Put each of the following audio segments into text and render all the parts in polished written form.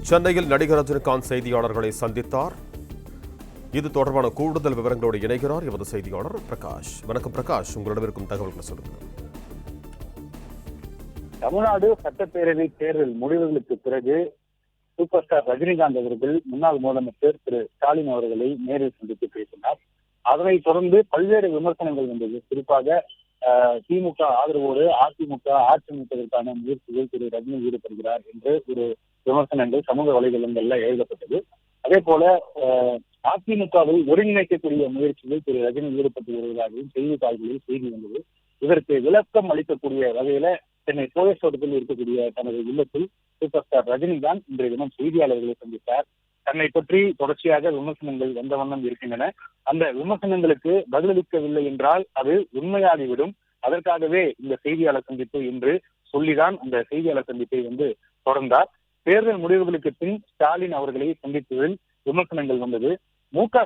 சென்னையில் நடிகர் ரஜினிகாந்த் செய்தியாளர்களை சந்தித்தார். இது தொடர்பான கூடுதல் விவரங்களோடு இணைகிறார் எமது செய்தியாளர் பிரகாஷ். வணக்கம் பிரகாஷ், உங்களிடம் இருக்கும் தகவல்களை சொல்லுங்கள். தமிழ்நாடு சட்டப்பேரவை தேர்தல் முடிவுகளுக்கு பிறகு சூப்பர் ஸ்டார் ரஜினிகாந்த் அவர்கள் முன்னாள் முதலமைச்சர் திரு ஸ்டாலின் அவர்களை நேரில் சந்தித்து பேசினார். அதனைத் தொடர்ந்து பல்வேறு விமர்சனங்கள் வந்தது. குறிப்பாக திமுக ஆதரவோடு அதிமுக ஆட்சி அமைப்பதற்கான முயற்சிகள் திரு ரஜினி ஈடுபடுகிறார் என்று ஒரு விமர்சனங்கள் சமூக வலைதளங்கள்ல எழுதப்பட்டது. அதே போல அதிமுகவை ஒருங்கிணைக்கக்கூடிய முயற்சிகள் திரு ரஜினி ஈடுபட்டு வருவதாகவும் செய்தித்தாள்களில் செய்தி வந்தது. இதற்கு விளக்கம் அளிக்கக்கூடிய வகையில சென்னை போயசோட்டத்தில் இருக்கக்கூடிய தனது இல்லத்தில் சூப்பர் ஸ்டார் ரஜினிகாந்த் இன்றைய தினம் செய்தியாளர்களை சந்தித்தார். தன்னை பற்றி தொடர்ச்சியாக விமர்சனங்கள் வந்த வண்ணம் இருக்கின்றன. அந்த விமர்சனங்களுக்கு பதிலளிக்கவில்லை என்றால் அது உண்மையாகிவிடும். அதற்காகவே இந்த செய்தியாளர் சந்திப்பு என்று சொல்லிதான் அந்த செய்தியாளர் சந்திப்பை தொடர்ந்தார். தேர்தல் முடிவுகளுக்கு பின் ஸ்டாலின் அவர்களை சந்தித்ததில் விமர்சனங்கள் வந்தது.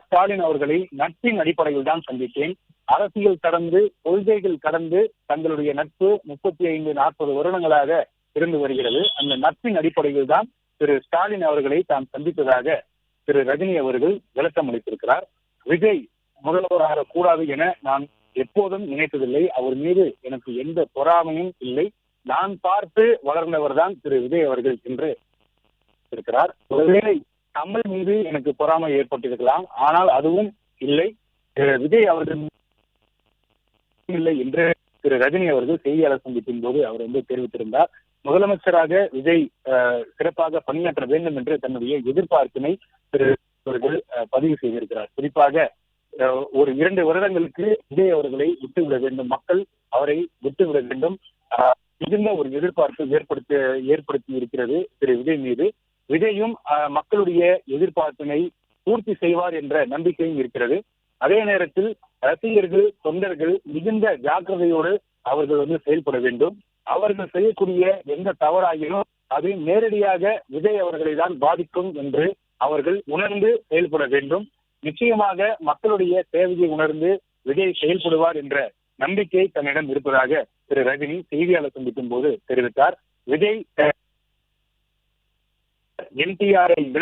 ஸ்டாலின் அவர்களை நட்பின் அடிப்படையில் தான் சந்தித்தேன். அரசியல் கடந்து கொள்கைகள் கடந்து தங்களுடைய நட்பு 35-40 வருடங்களாக இருந்து வருகிறது. அந்த நட்பின் அடிப்படையில் தான் திரு ஸ்டாலின் அவர்களை தான் சந்தித்ததாக திரு ரஜினி அவர்கள் விளக்கம் அளித்திருக்கிறார். விஜய் முதல்வராக கூடாது என நான் எப்போதும் நினைத்ததில்லை. அவர் மீது எனக்கு எந்த பொறாமையும் இல்லை. நான் பார்த்து வளர்ந்தவர் தான் திரு விஜய் அவர்கள் என்று இருக்கிறார். ஒருவேளை கமல் மீது எனக்கு பொறாமை ஏற்பட்டிருக்கலாம், ஆனால் அதுவும் இல்லை. விஜய் அவர்கள் இல்லை என்று திரு ரஜினி அவர்கள் செய்தியாளர் சந்திப்பின் போது அவர் தெரிவித்திருந்தார். முதலமைச்சராக விஜய் சிறப்பாக பணியாற்ற வேண்டும் என்று தன்னுடைய எதிர்பார்ப்பினை திரு அவர்கள் பதிவு செய்திருக்கிறார். குறிப்பாக ஒரு 2 வருடங்களுக்கு விஜய் அவர்களை விட்டுவிட வேண்டும், மக்கள் அவரை விட்டுவிட வேண்டும். மிகுந்த ஒரு எதிர்பார்ப்பு ஏற்படுத்தி இருக்கிறது திரு விஜய் மீது. விஜயும் மக்களுடைய எதிர்பார்ப்பினை பூர்த்தி செய்வார் என்ற நம்பிக்கையும் இருக்கிறது. அதே நேரத்தில் ரசிகர்கள், தொண்டர்கள் மிகுந்த ஜாக்கிரதையோடு அவர்கள் செயல்பட வேண்டும். அவர்கள் செய்யக்கூடிய எந்த தவறாகிலும் அது நேரடியாக விஜய் அவர்களை தான் பாதிக்கும் என்று அவர்கள் உணர்ந்து செயல்பட வேண்டும். நிச்சயமாக மக்களுடைய தேவையை உணர்ந்து விஜய் செயல்படுவார் என்ற நம்பிக்கை தன்னிடம் இருப்பதாக திரு ரஜினி செய்தியாளர் சந்திக்கும் போது தெரிவித்தார். விஜய் என்டிஆர் என்ற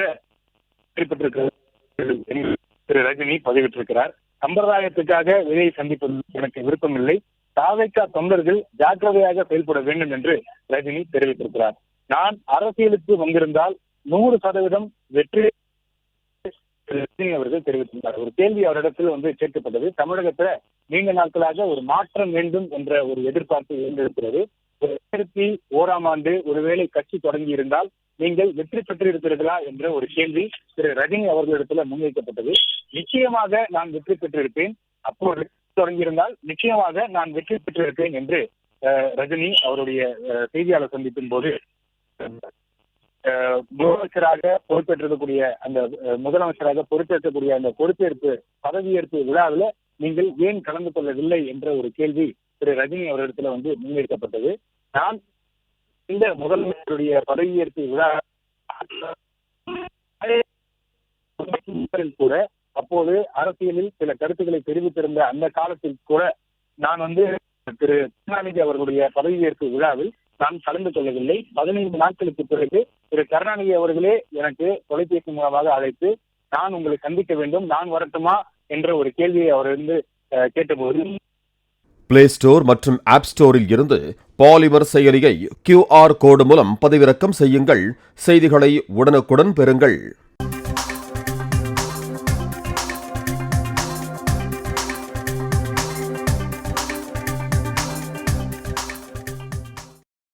திரு ரஜினி பதிவிட்டிருக்கிறார். சம்பிரதாயத்துக்காக விஜய் சந்திப்பது எனக்கு விருப்பமில்லை. தாவேகா தொண்டர்கள் ஜாக்கிரதையாக செயல்பட வேண்டும் என்று ரஜினி தெரிவித்திருக்கிறார். நான் அரசியலுக்கு வந்திருந்தால் 100% வெற்றி அவர்கள் தெரிவித்திருந்தார். ஒரு கேள்வி அவரிடத்தில் கேட்கப்பட்டது. தமிழகத்துல நீண்ட நாட்களாக ஒரு மாற்றம் வேண்டும் என்ற ஒரு எதிர்பார்ப்பு எழுந்திருக்கிறது. 2001 ஒருவேளை கட்சி தொடங்கி இருந்தால் நீங்கள் வெற்றி பெற்றிருப்பீர்களா என்ற ஒரு கேள்வி திரு ரஜினி அவர்களிடத்துல முன்வைக்கப்பட்டது. நிச்சயமாக நான் வெற்றி பெற்றிருப்பேன். அப்போது தொடங்கியிருந்தால் நிச்சயமாக நான் வெற்றி பெற்றிருப்பேன் என்று ரஜினி அவருடைய செய்தியாளர் சந்திப்பின் போது முதலமைச்சராக பொறுப்பேற்கக்கூடிய அந்த பொறுப்பேற்பு பதவியேற்பு விழாவில் நீங்கள் ஏன் கலந்து கொள்ளவில்லை என்ற ஒரு கேள்வி திரு ரஜினி அவர்களிடத்துல முன்வைக்கப்பட்டது. நான் இந்த முதலமைச்சருடைய பதவியேற்பு விழா கூட அப்போது அரசியலில் சில கருத்துக்களை தெரிவித்திருந்த அந்த காலத்தில் கூட நான் திரு கருணாநிதி அவர்களுடைய பதவியேற்பு விழாவில் நான் கலந்து கொள்ளவில்லை. 15 நாட்களுக்கு பிறகு திரு கருணாநிதி அவர்களே எனக்கு தொலைபேசி மூலமாக அழைத்து நான் உங்களை சந்திக்க வேண்டும், நான் வரட்டுமா என்ற ஒரு கேள்வியை அவர் கேட்டபோது பிளே ஸ்டோர் மற்றும் ஆப் ஸ்டோரில் இருந்து பாலிமர் செயலியை QR கோடு மூலம் பதிவிறக்கம் செய்யுங்கள். செய்திகளை உடனுக்குடன் பெறுங்கள்.